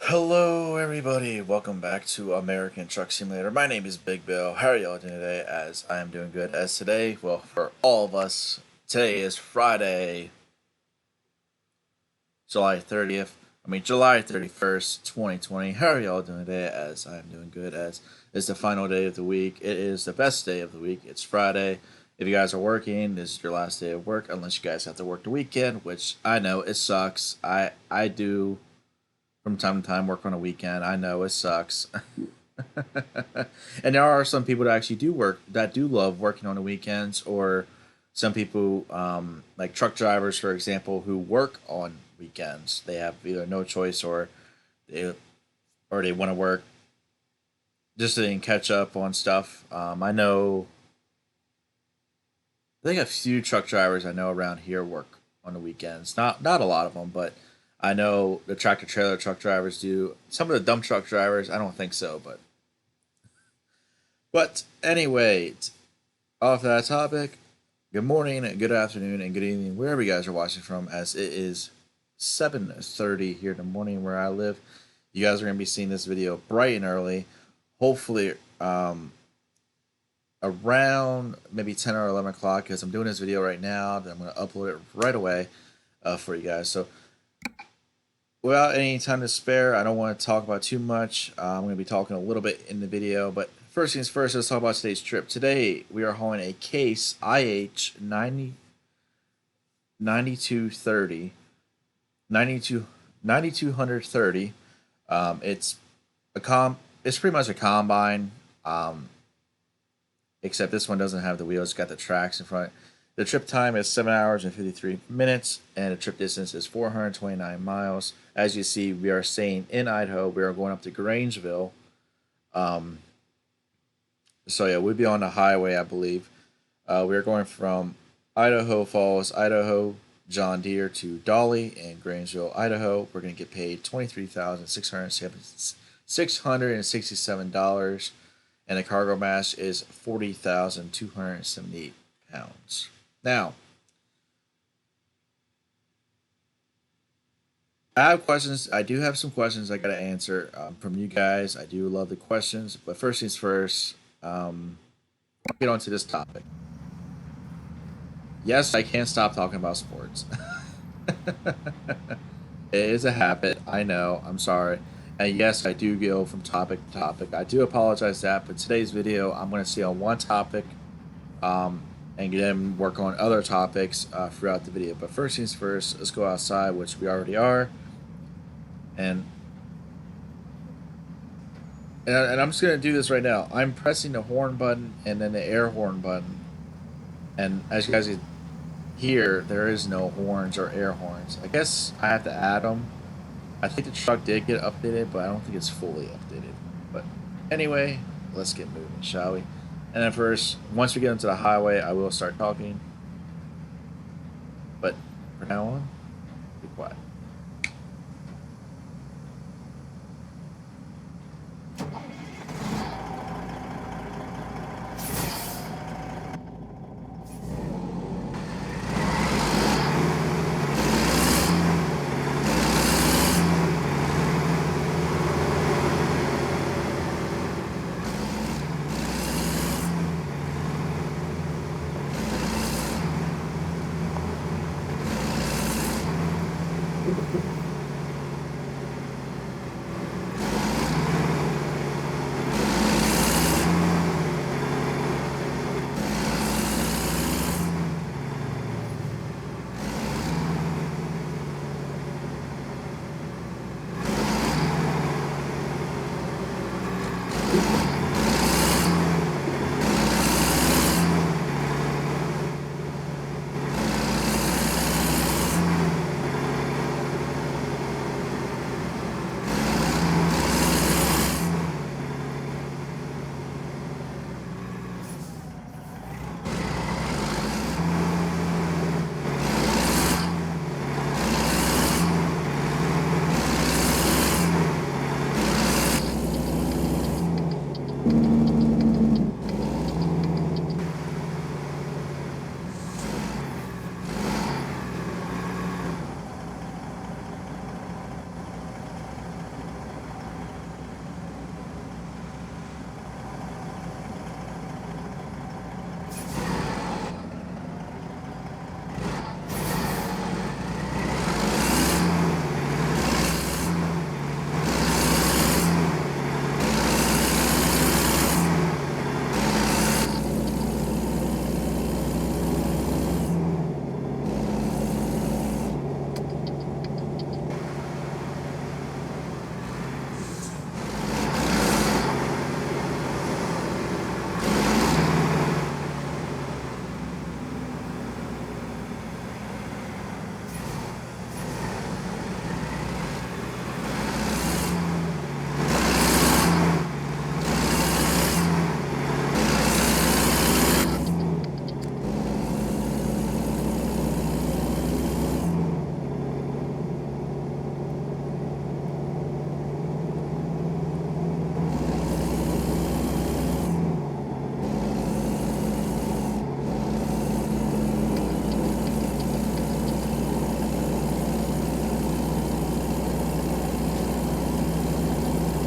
Hello, everybody. Welcome back to American Truck Simulator. My name is Big Bill. How are y'all doing today? As I am doing good. As today, well, for all of us, today is Friday, July 30th. July 31st, 2020. How are y'all doing today? As I am doing good. As it's the final day of the week. It is the best day of the week. It's Friday. If you guys are working, this is your last day of work, unless you guys have to work the weekend, which I know it sucks. I do from time to time work on a weekend. I know it sucks. And there are some people that actually do work that do love working on the weekends, or some people like truck drivers, for example, who work on weekends. They have either no choice, they or they want to work just so they can catch up on stuff. I think a few truck drivers I know around here work on the weekends. Not a lot of them, but I know the tractor trailer truck drivers do. Some of the dump truck drivers, I don't think so, but anyway, off that topic. Good morning, good afternoon, and good evening, wherever you guys are watching from. As it is 7:30 here in the morning where I live. You guys are gonna be seeing this video bright and early. Hopefully, around maybe 10 or 11 o'clock, because I'm doing this video right now. Then I'm gonna upload it right away for you guys. So without any time to spare, I don't want to talk about too much. I'm going to be talking a little bit in the video, but first things first, let's talk about today's trip. Today, we are hauling a Case IH 9230, 9230. It's it's pretty much a combine, um, except this one doesn't have the wheels. It's got the tracks in front. The trip time is 7 hours and 53 minutes, and the trip distance is 429 miles. As you see, we are staying in Idaho. We are going up to Grangeville. Um, so, yeah, we'll be on the highway, I believe. We are going from Idaho Falls, Idaho, John Deere to Dolly in Grangeville, Idaho. We're going to get paid $23,667, and the cargo mass is 40,278 pounds. Now, I have questions. I do have some questions I got to answer from you guys. I do love the questions. But first things first, I'll get on to this topic. Yes, I can't stop talking about sports. It is a habit. I know. I'm sorry. And yes, I do go from topic to topic. I do apologize that, but today's video, I'm going to stay on one topic, um, and then work on other topics throughout the video. But first things first, let's go outside, which we already are. And and I'm just gonna do this right now. I'm pressing the horn button and then the air horn button. And as you guys can hear, there is no horns or air horns. I guess I have to add them. I think the truck did get updated, but I don't think it's fully updated. But anyway, let's get moving, shall we? And then first, once we get into the highway, I will start talking. But from now on, be quiet.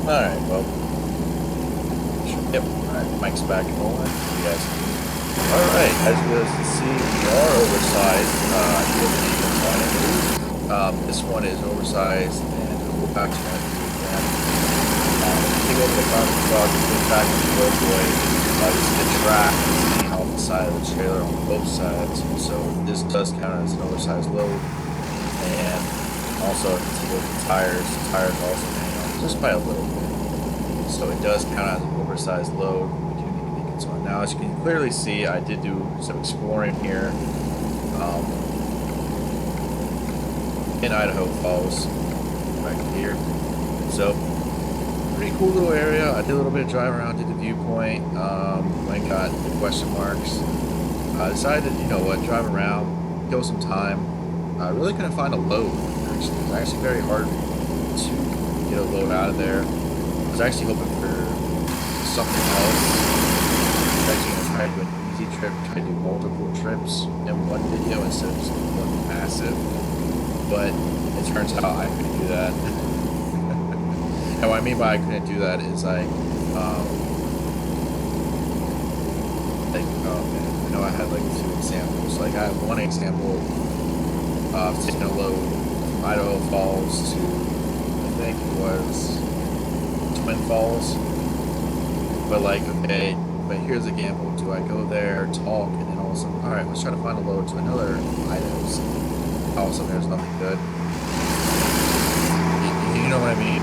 Alright, well. Yep, alright, mic's back and rolling. You guys can. Alright, as you guys can see, we are oversized. This one is oversized, and we'll go back to that again. Take over the front truck, get back to the roadway. You see the track sitting off the side of the trailer on both sides. So this does count as an oversized load. And also, if you look at the tires also hang on just by a little bit. So it does count as an oversized load. We do need to be concerned. Now, as you can clearly see, I did do some exploring here in Idaho Falls, right here. So, pretty cool little area. I did a little bit of drive around, did the viewpoint, went and got the question marks. I decided, you know what, drive around, kill some time. I really couldn't find a load. It was actually very hard to get a load out of there. I was actually hoping for something else. I was actually going to try to do an easy trip, try to do multiple trips in one video instead of just one massive. But it turns out I couldn't do that. And what I mean by I couldn't do that is I I had like 2 examples. Like I had one example of taking a load from Idaho Falls to, I think it was Twin Falls. But like, okay, but here's the example. Do I go there, talk, and then all of a sudden, alright, let's try to find a load to another Idaho city. All of a sudden there's nothing good. You know what I mean?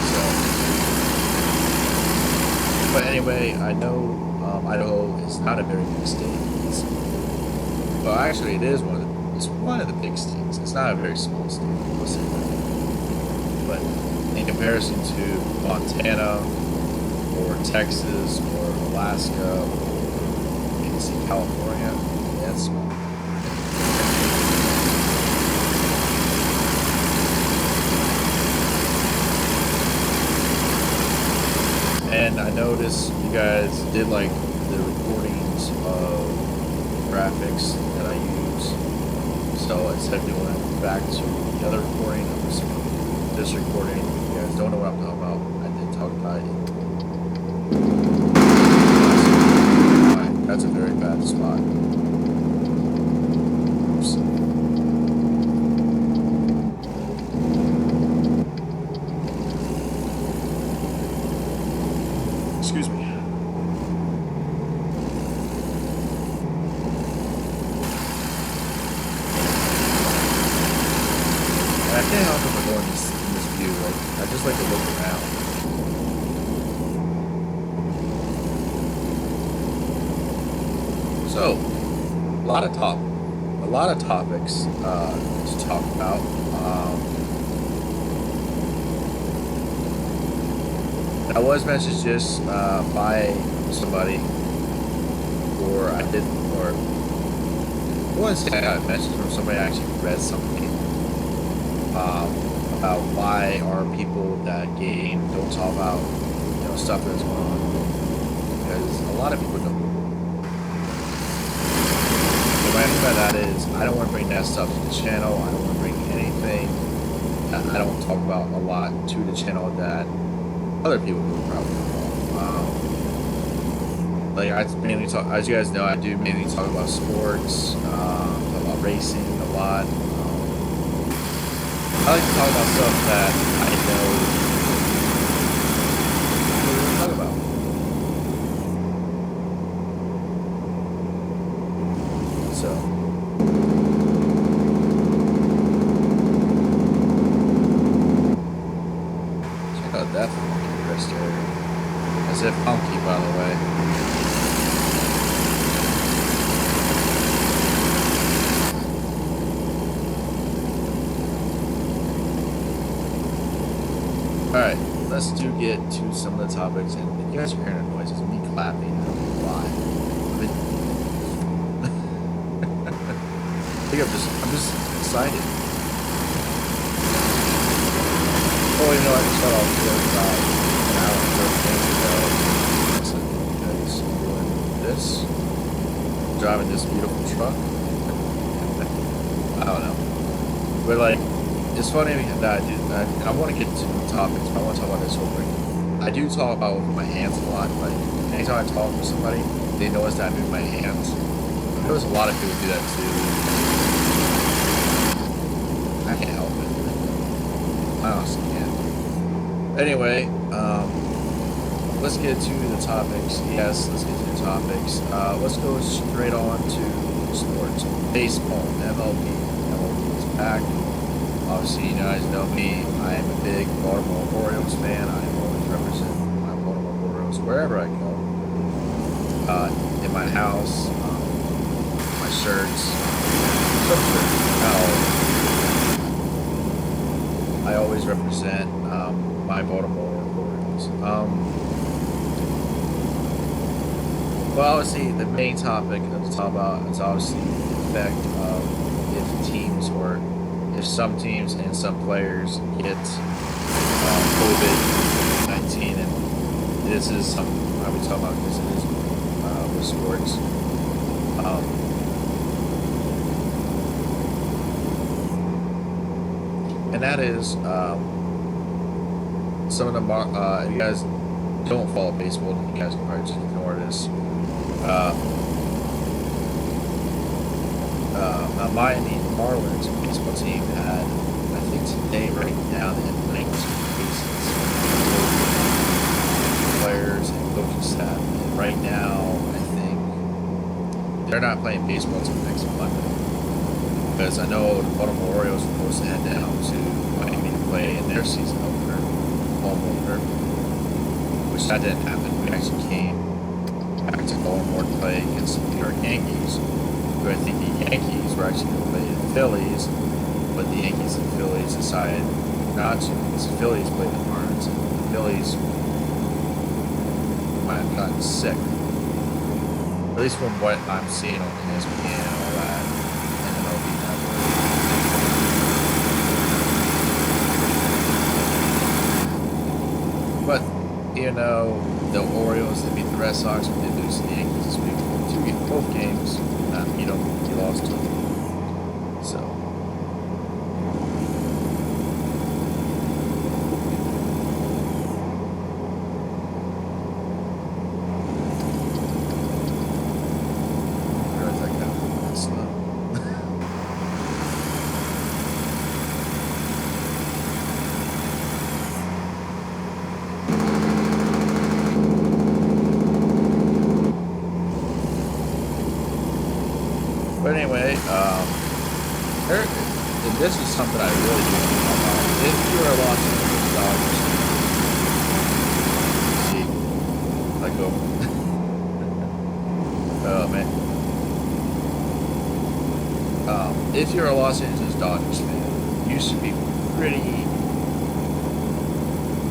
So, but anyway, I know Idaho is not a very big state. Well, actually, it is it's one of the big states. It's not a very small state. We'll say that. But in comparison to Montana or Texas or Alaska or you can see California, that's small. And I noticed you guys did like the recordings of graphics that I use. So instead of doing back to the other recording, I'm just this recording. If you guys don't know what I'm talking about, I did talk about it. Right, that's a very bad spot. Oops. Excuse me. And I can't help but go in this view. Like, I just like to look around. So, a lot of topics to talk about. I was messaged just by somebody, or I wouldn't say I got a message from somebody. I actually read something about why are people that game don't talk about stuff that's going on, because a lot of people don't. So what I mean by that is I don't want to bring that stuff to the channel. I don't want to bring anything that I don't talk about a lot to the channel that other people do probably. Like I mainly talk, as you guys know, I do mainly talk about sports, talk about racing a lot. I like to talk about stuff that I know people really talk about. So. Check out that funky rest area. As if funky, by the way. Alright, let's get to some of the topics, and if you guys are hearing a noise, it's me clapping. I don't know why. I think I'm just excited. Oh, I just got off the other side an hour and 30 minutes ago. Because I'm doing this, driving this beautiful truck. I don't know. But like, it's funny that I want to get to the topics, but I want to talk about this real quick. I do talk about with my hands a lot. Like anytime I talk to somebody, they notice that I move my hands. I notice a lot of people do that too. I can't help it. I honestly can't. Anyway, let's get to the topics. Yes, let's get to the topics. Let's go straight on to sports. Baseball, MLB. MLB is back. Obviously, you guys know me. I am a big Baltimore Orioles fan. I always represent my Baltimore Orioles wherever I go. In my house, my shirts, some shirts. I always represent my Baltimore Orioles. Well, obviously, the main topic to talk about is obviously the effect of if teams or if some teams and some players get COVID-19, and this is something I would talk about because it is with sports. And that is some of the if you guys don't follow baseball, you guys can probably just ignore this. Miami Marlins baseball team had, I think today, right now, they have 19 cases of players and coaching staff. And right now, I think they're not playing baseball until next Monday. Because I know the Baltimore Orioles were supposed to head down to Miami to play in their season opener, home opener, which that didn't happen. We actually came back to Baltimore to play against the New York Yankees. Who I think the Yankees were actually going to play the Phillies, but the Yankees and Phillies decided not to because the Phillies played the Marlins, and the Phillies might have gotten sick. At least from what I'm seeing on ESPN and all that, and MLB Network. But, you know, the Orioles, they beat the Red Sox, but they lose to the Yankees this week. Both games. You know, he lost to him. So. Where is that guy? That's slow. But anyway, this is something I really do want to talk about. If you are Los Angeles Dodgers, see, let go. Oh man. If you're a Los Angeles Dodgers fan, you should be pretty.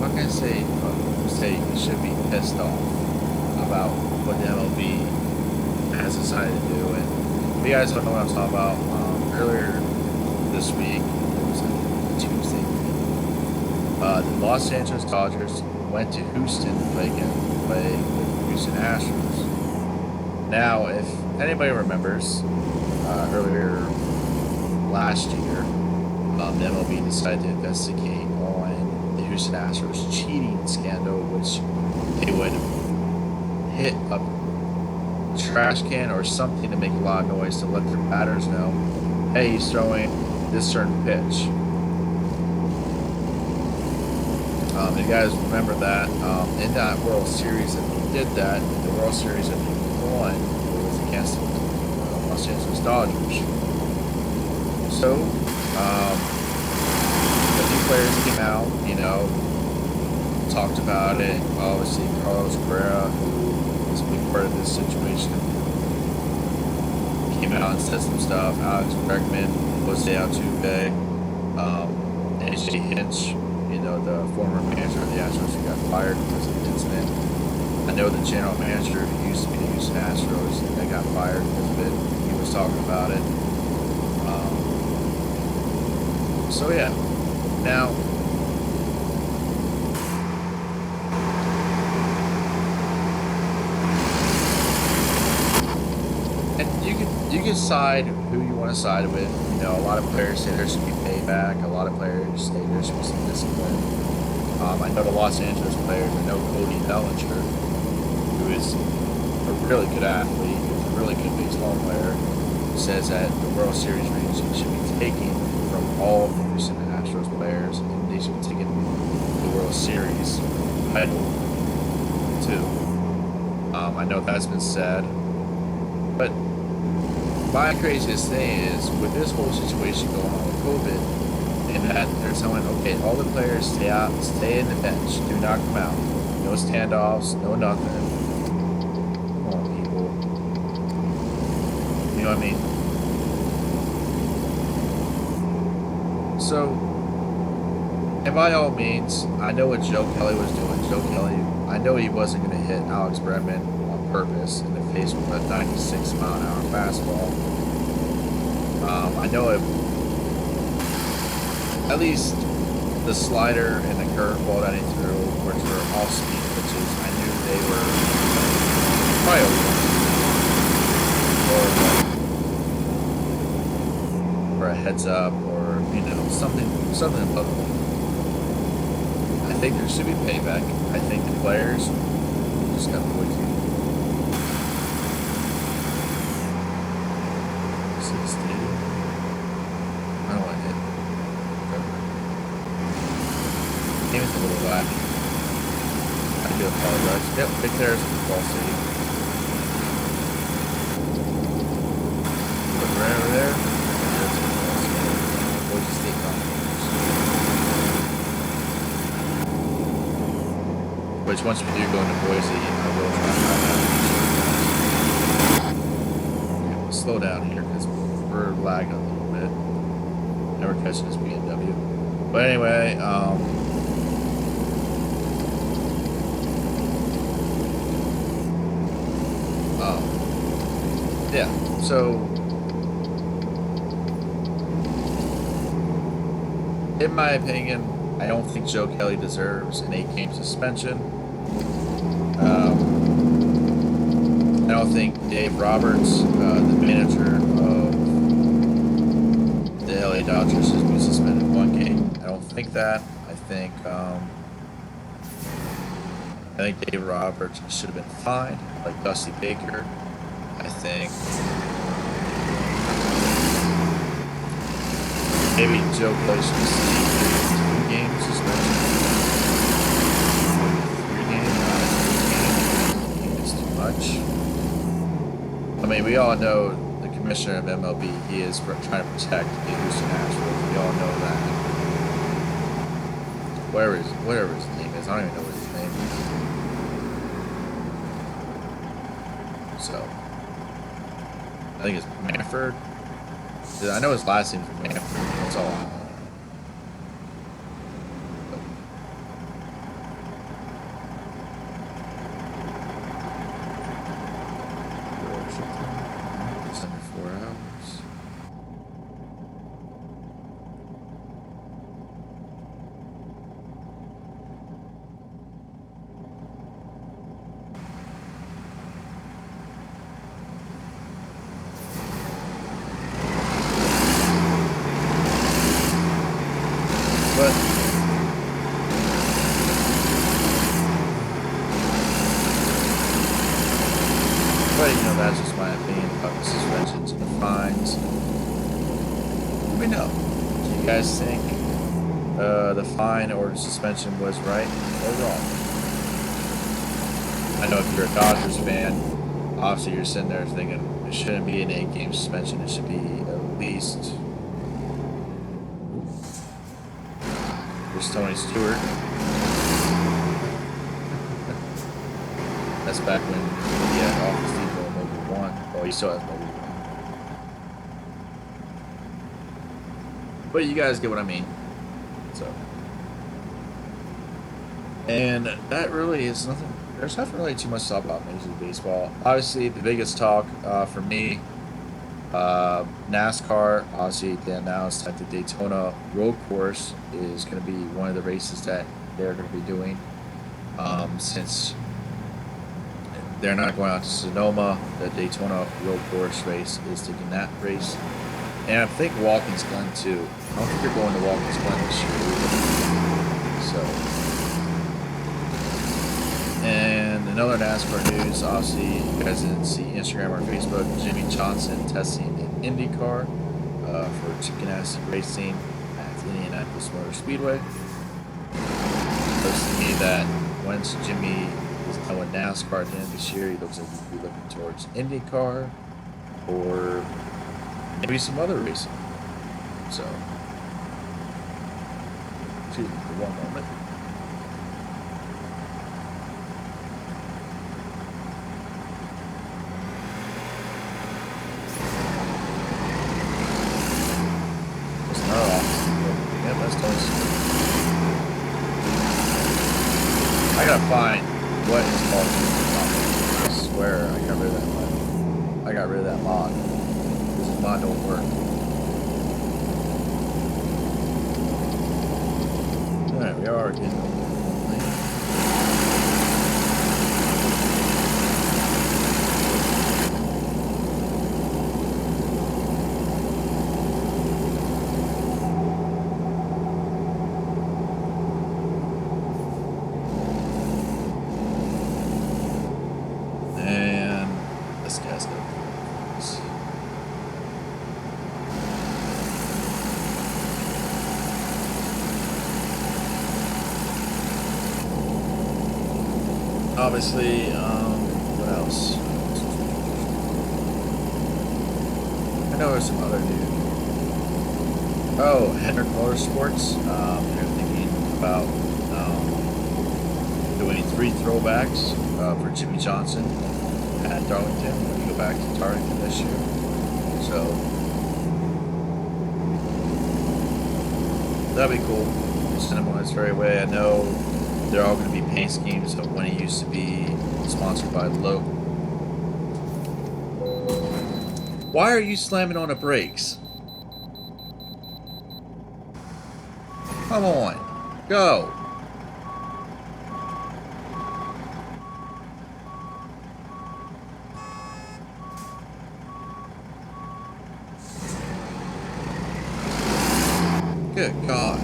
What can I say? You should be pissed off about what the MLB has decided to do. And if you guys don't know what I'm talking about, earlier this week, it was like Tuesday, the Los Angeles Dodgers went to Houston to play with the Houston Astros. Now, if anybody remembers, earlier last year, the MLB decided to investigate on the Houston Astros cheating scandal, which they would hit a trash can or something to make a lot of noise to let their batters know, hey, he's throwing this certain pitch. If you guys remember that, in that World Series that they did that, the World Series that they won was against the Los Angeles Dodgers. So, a few players came out, you know, talked about it. Obviously, Carlos Correa, who was a big part of this situation, came out and said some stuff. Alex Bregman, Jose Altuve, AJ Hinch, you know, the former manager of the Astros who got fired because of the incident. I know the general manager who used to be the Houston Astros that got fired because of it. He was talking about it. So yeah, now and you can side who you want to side with. You know, a lot of players say there should be payback. A lot of players say there should be some discipline. I know the Los Angeles players. I know Cody Bellinger, who is a really good athlete, who's a really good baseball player, says that the World Series rings should be taken from all of the Houston Astros players, and they should be taking the World Series title too. I know that's been said, but my craziest thing is with this whole situation going on with COVID, and that they're telling, okay, all the players stay out, stay in the bench, do not come out, no standoffs, no nothing. Come on, people. You know what I mean? So, and by all means, I know what Joe Kelly was doing. Joe Kelly, I know he wasn't going to hit Alex Bregman on purpose in the face with a 96-mile-an-hour fastball. I know it. At least the slider and the curveball that he threw, which were off-speed pitches, I knew they were probably or a heads up, or something above. I think there should be payback. I think the players just got to wait. 60. I don't want to hit. Game is a little laggy. I do apologize. Yep, big there's Ball City. Look right over there. Boise State Conference. Which once we do go into Boise, I will try to find out. Slow down here because we're lagging a little bit. Never catching this BMW. But anyway, yeah, so in my opinion, I don't think Joe Kelly deserves an 8-game suspension. I don't think Dave Roberts, the manager of the LA Dodgers, should be suspended 1 game. I don't think that. I think Dave Roberts should have been fined, like Dusty Baker. I think maybe Joe Kelly should receive 2-game suspension. 3 games, I think it's too much. I mean, we all know the commissioner of MLB, he is trying to protect the Houston Astros. We all know that. Whatever his name is, I don't even know what his name is. So, I think it's Manford. I know his last name is Manford. That's all I know. Just under 4 hours. But you know, that's just my opinion about the suspensions and the fines. Let me know. Do you guys think the fine or suspension was right or wrong? I know if you're a Dodgers fan, obviously you're sitting there thinking it shouldn't be an 8-game suspension. It should be at least. There's Tony Stewart. That's back when he had Office Depot and Mobile One. Well, he still has Mobile One. But you guys get what I mean. So. And that really is nothing. There's not really too much to talk about Major League Baseball. Obviously, the biggest talk for me, NASCAR. Obviously, they announced that the Daytona Road Course is going to be one of the races that they're going to be doing. Since they're not going out to Sonoma, the Daytona Road Course race is taking that race. And I think Watkins Glen too. I don't think they're going to Watkins Glen this year. So, Another NASCAR news, obviously, you guys didn't see Instagram or Facebook. Jimmy Johnson testing an IndyCar for Chip Ganassi Racing at Indianapolis Motor Speedway. Looks to me that once Jimmy is done with NASCAR at the end of this year, he looks like he'd be looking towards IndyCar or maybe some other racing. So, excuse me for one moment. I gotta find what it's called. I swear I got rid of that mod. I got rid of that mod. This mod don't work. Alright, we are getting obviously, what else? I know there's some other news. Oh, Hendrick Motorsports. They're thinking about doing 3 throwbacks for Jimmy Johnson at Darlington when we go back to Darlington this year. So that'd be cool. Send him on his very way. I know they're all going to be paint schemes of when he used to be sponsored by Lowe. Why are you slamming on the brakes? Come on. Go. Good God.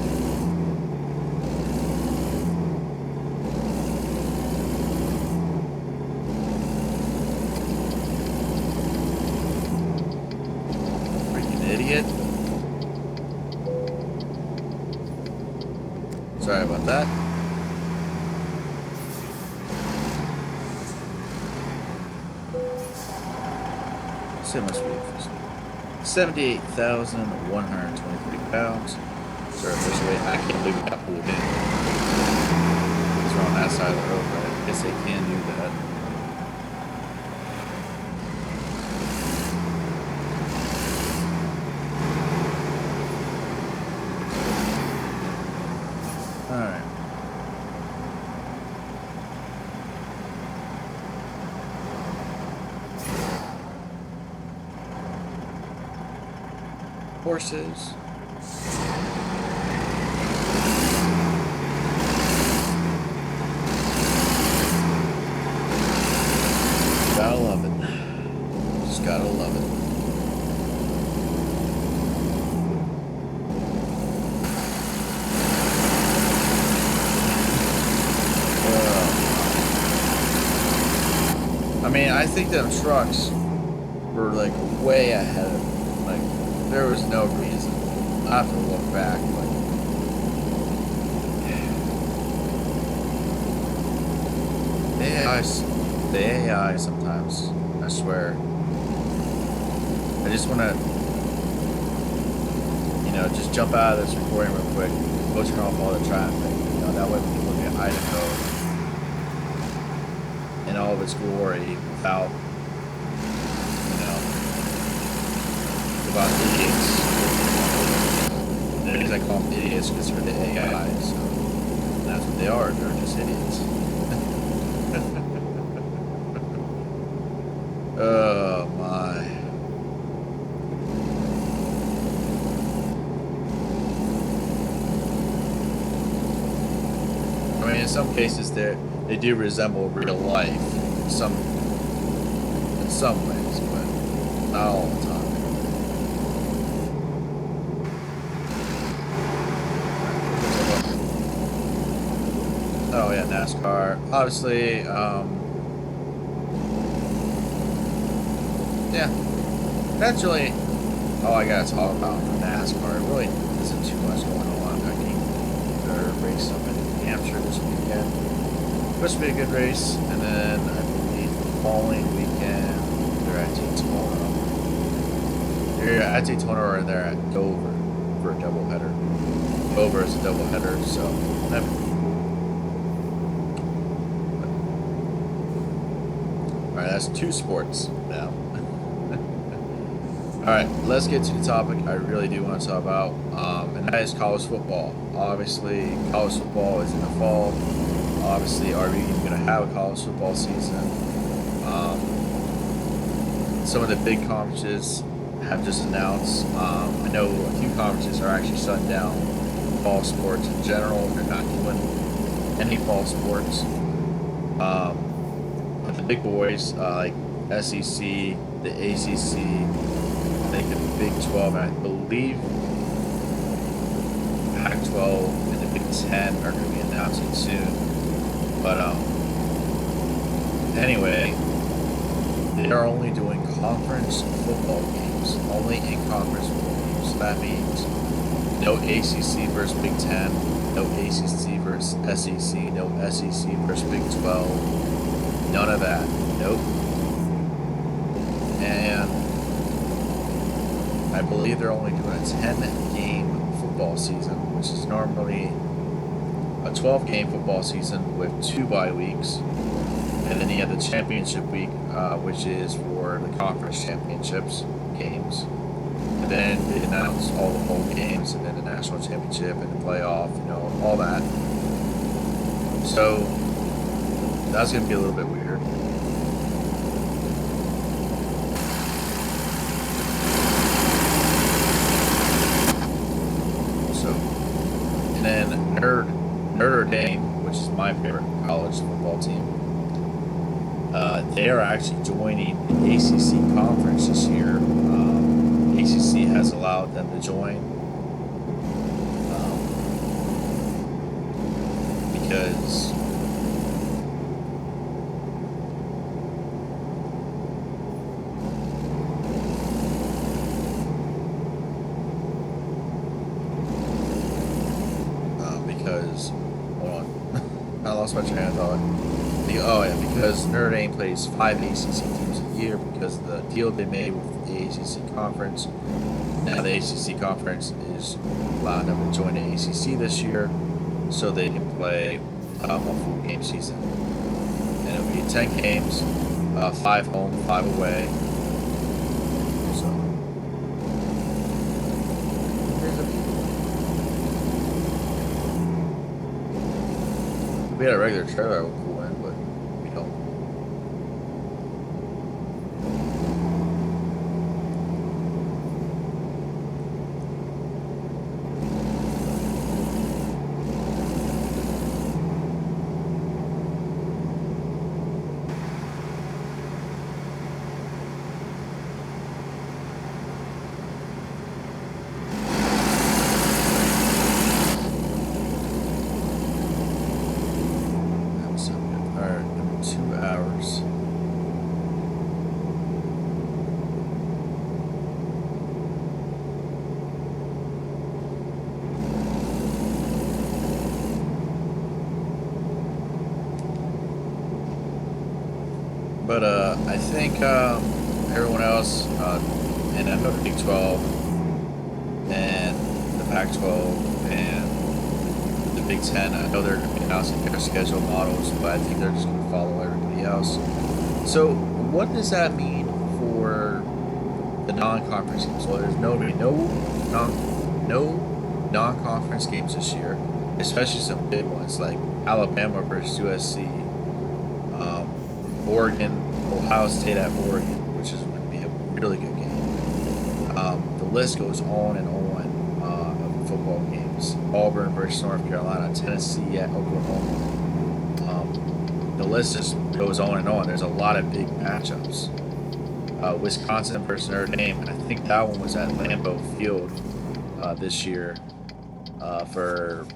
Idiot. Sorry about that. So much weight. 78,123 pounds. Sorry, this weight. I can't believe we got pulled in. Because we're on that side of the road, but I guess they can do that. Alright. Horses. Gotta love it. Just gotta love it. I mean, I think them trucks were like way ahead of, like, there was no reason. I have to look back, but the AI sometimes, I swear. I just want to, just jump out of this recording real quick, go turn off all the traffic. That way we can look at Idaho in all of its glory without, about idiots. The reason I call them idiots because they're the AI, so that's what they are. They're just idiots. Oh my. I mean, in some cases they do resemble real life in some ways, but not all the time. Oh yeah, NASCAR. Obviously, Yeah, that's really all I gotta talk about for NASCAR. It really isn't too much going on. I think they're racing up in New Hampshire this weekend. Supposed to be a good race, and then I believe the following weekend they're at Daytona. They're at Daytona or they're at Dover for a doubleheader. Dover is a doubleheader, so alright, that's two sports now. Alright, let's get to the topic I really do want to talk about, and that is college football. Obviously, college football is in the fall. Obviously, are we even going to have a college football season? Some of the big conferences have just announced. I know a few conferences are actually shutting down fall sports in general. They're not doing any fall sports. But the big boys like SEC, the ACC, I think the Big 12, and I believe Pac-12 and the Big 10 are going to be announcing soon. But anyway, they are only doing conference football games, only in conference football games. So that means no ACC versus Big 10, no ACC versus SEC, no SEC versus Big 12, none of that. Nope. And I believe they're only doing a 10-game football season, which is normally a 12-game football season with 2 bye weeks. And then you have the championship week, which is for the conference championships games. And then they announce all the bowl games, and then the national championship and the playoff, all that. So that's going to be a little bit weird. So, and then Notre Dame, which is my favorite college football team, they are actually joining the ACC conference this year. ACC has allowed them to join because hold on, I lost my train of thought. Because Notre Dame plays 5 ACC teams a year because of the deal they made with the ACC conference. Now the ACC conference is allowing them to join the ACC this year, so they can play a full game season. And it'll be 10 games, 5 home, 5 away. So if we had a regular trailer, I would pull in, but we don't. But I think everyone else, and I know the Big 12 and the Pac-12 and the Big 10, I know they're going to be announcing their schedule models, but I think they're just going to follow everybody else. So what does that mean for the non-conference games? Well, there's no non-conference games this year, especially some big ones like Alabama versus USC. Oregon, Ohio State at Oregon, which is going to be a really good game. The list goes on and on of football games. Auburn versus North Carolina, Tennessee at Oklahoma. The list just goes on and on. There's a lot of big matchups. Wisconsin versus Notre Dame. I think that one was at Lambeau Field this year for.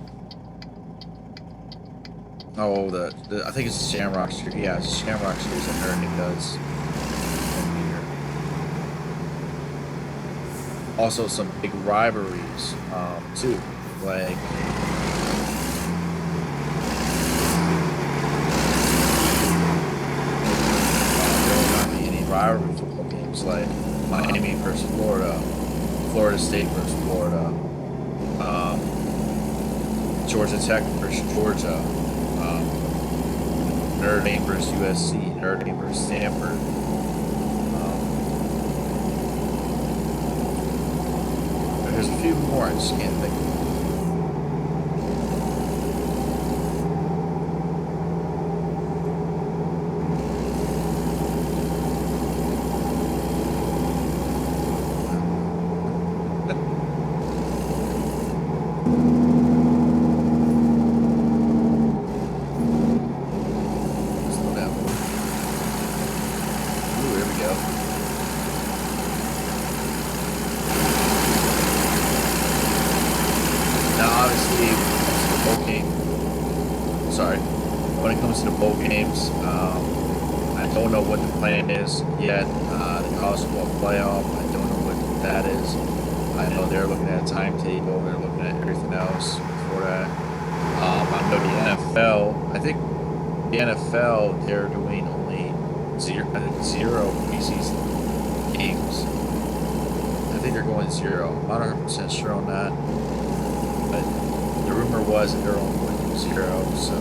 Oh, I think it's the Shamrock Series. Yeah, it's the Shamrock Series that Notre Dame does every year. also some big rivalries too. Like there will not be any rivalry football games like Miami versus Florida, Florida State versus Florida, um, Georgia Tech versus Georgia, Notre Dame versus USC, Notre Dame versus Stanford. There's a few more I just can't think of. Slow down. Ooh, here we go. Now, obviously, the bowl game. Sorry, when it comes to the bowl games, I don't know what the plan is yet. The college football playoff, I don't know what that is. I know they're looking at a timetable. They're looking at everything else before that. I know the NFL. I think the NFL they're doing only zero preseason games. I think they're going zero. I'm not 100% sure on that. But the rumor was that they're only going to do zero, so.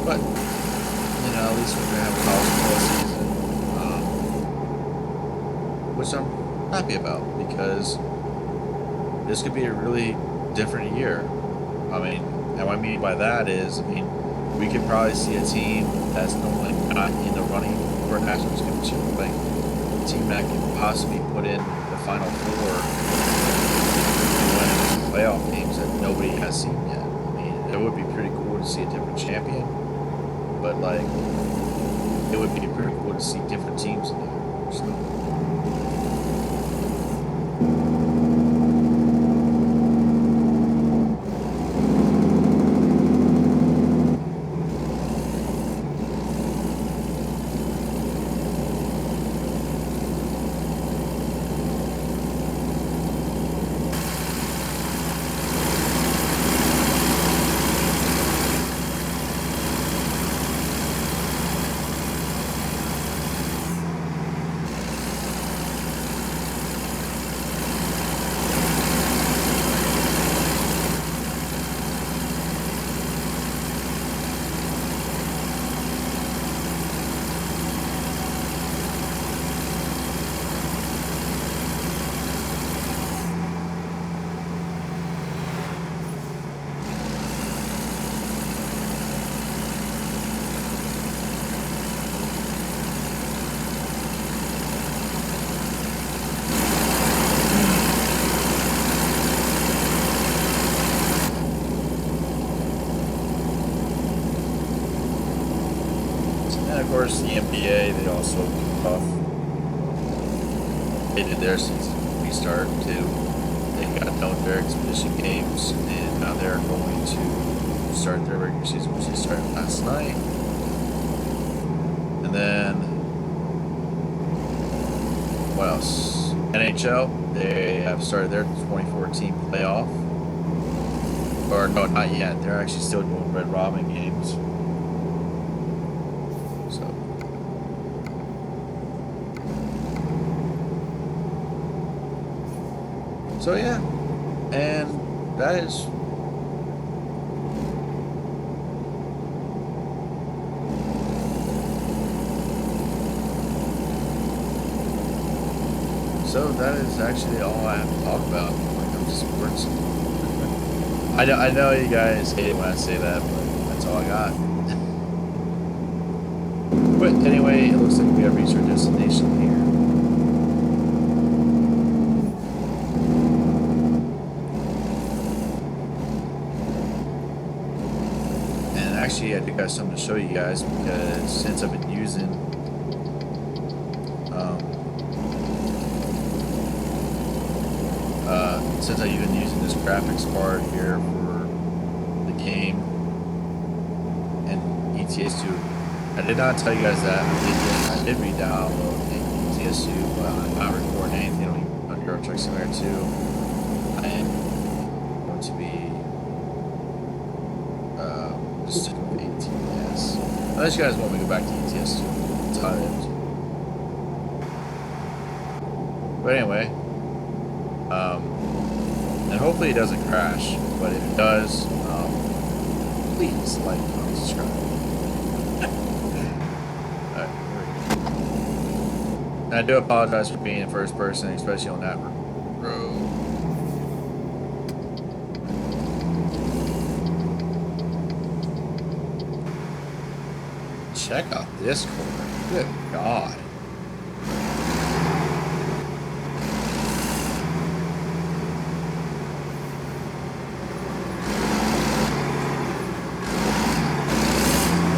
But, at least we're going to have a college football season, which I'm happy about because this could be a really different year. I mean, and what I mean by that is, we could probably see a team that's normally not in the running for a national championship, like a team that can possibly put in the Final Four and win playoff games that nobody has seen yet. It would be pretty cool to see a different champion, but it would be pretty cool to see different teams in there. So. And of course, the NBA, they also kicked off. They did their season restart too. They got done with their exhibition games, and now they're going to start their regular season, which they started last night. And then, what else? NHL, they have started their 2014 playoff. Or no, not yet. They're actually still doing Red Robin games. So yeah, and that is actually all I have to talk about. I'm just words. I know you guys hate it when I say that, but that's all I got. But anyway, it looks like we have reached our destination here. I do got something to show you guys, because since I've been using this graphics card here for the game and ETS2, I did not tell you guys that I did re-download ETS2, but I'm not recording anything on Euro Truck Simulator 2. I am going to be sticking with ATS. Unless you guys want me to go back to ETS2. That's how it is. But anyway, and hopefully it doesn't crash, but if it does, please like, comment, subscribe. Alright, and I do apologize for being in first person, especially on that road. Check out this corner. Good God.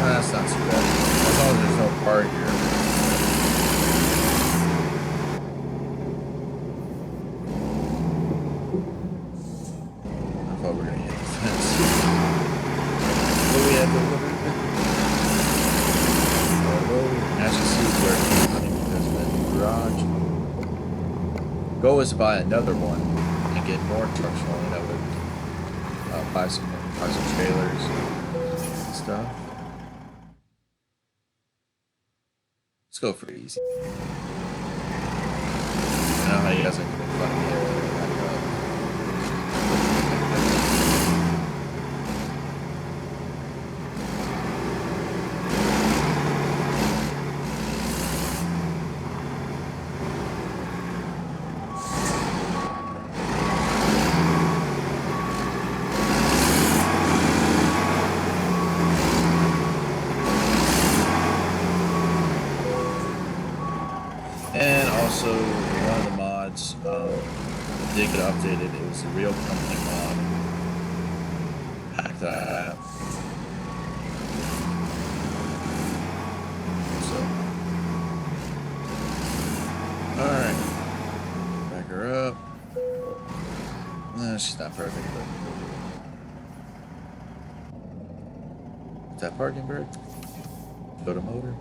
That's not too bad. As long as there's no car here. I thought we were gonna hit the fence. But we had the as you see, we're running because of the new garage. Goal is to buy another one and get more trucks rolling. That would buy some trailers and stuff. Let's go for easy. I know how you guys are making fun of me every time I back up. And also, one of the mods did get updated. It was the Real Company mod pack that I have. So, alright. Back her up. No, she's not perfect, but. Is that parking brake? Go to motor.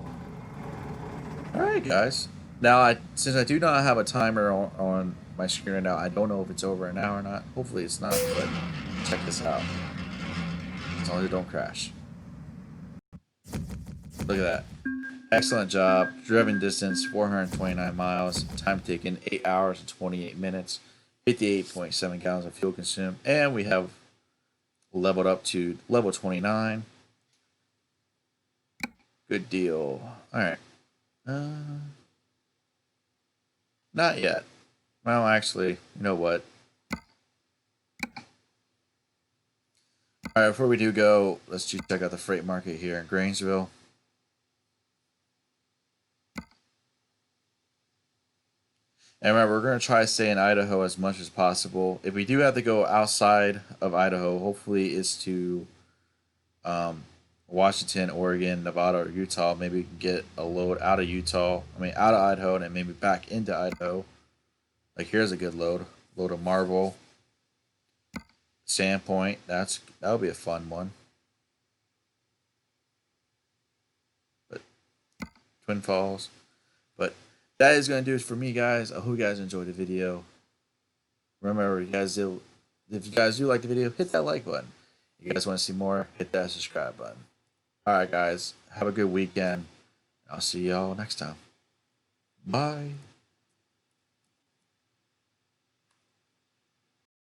Alright, guys. Now, since I do not have a timer on my screen right now, I don't know if it's over an hour or not. Hopefully it's not, but check this out. As long as it don't crash. Look at that. Excellent job. Driven distance, 429 miles. Time taken, 8 hours and 28 minutes. 58.7 gallons of fuel consumed. And we have leveled up to level 29. Good deal. Alright. Not yet. Well, actually, you know what? Alright, before we do go, let's just check out the freight market here in Grainsville. And remember, we're going to try to stay in Idaho as much as possible. If we do have to go outside of Idaho, hopefully it's to Washington, Oregon, Nevada, or Utah. Maybe we can get a load out of out of Idaho, and then maybe back into Idaho. Like, here's a good load of Marvel, Sandpoint. That'll be a fun one. But Twin Falls. But that is going to do it for me, guys. I hope you guys enjoyed the video. Remember, if you guys do like the video, hit that like button. If you guys want to see more, hit that subscribe button. Alright, guys. Have a good weekend. I'll see y'all next time. Bye.